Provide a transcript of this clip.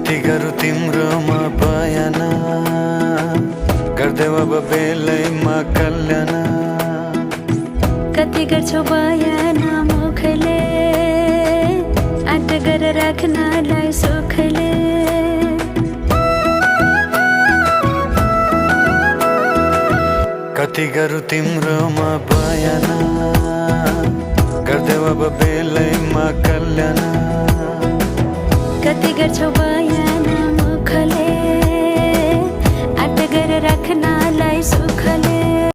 कति गरौँ तिम्रोमा बयान, गर्देऊ अब बेलैमा कल्याण। कति गर्छौ बयान मुखले, आँट गरेर राख्नलाई सुखले। कति गरौँ तिम्रोमा बयान, गर्देऊ अब बेलैमा कल्याण। कति गर्छौ बयान मुखले, आँट गरेर राख्नलाई सुखले।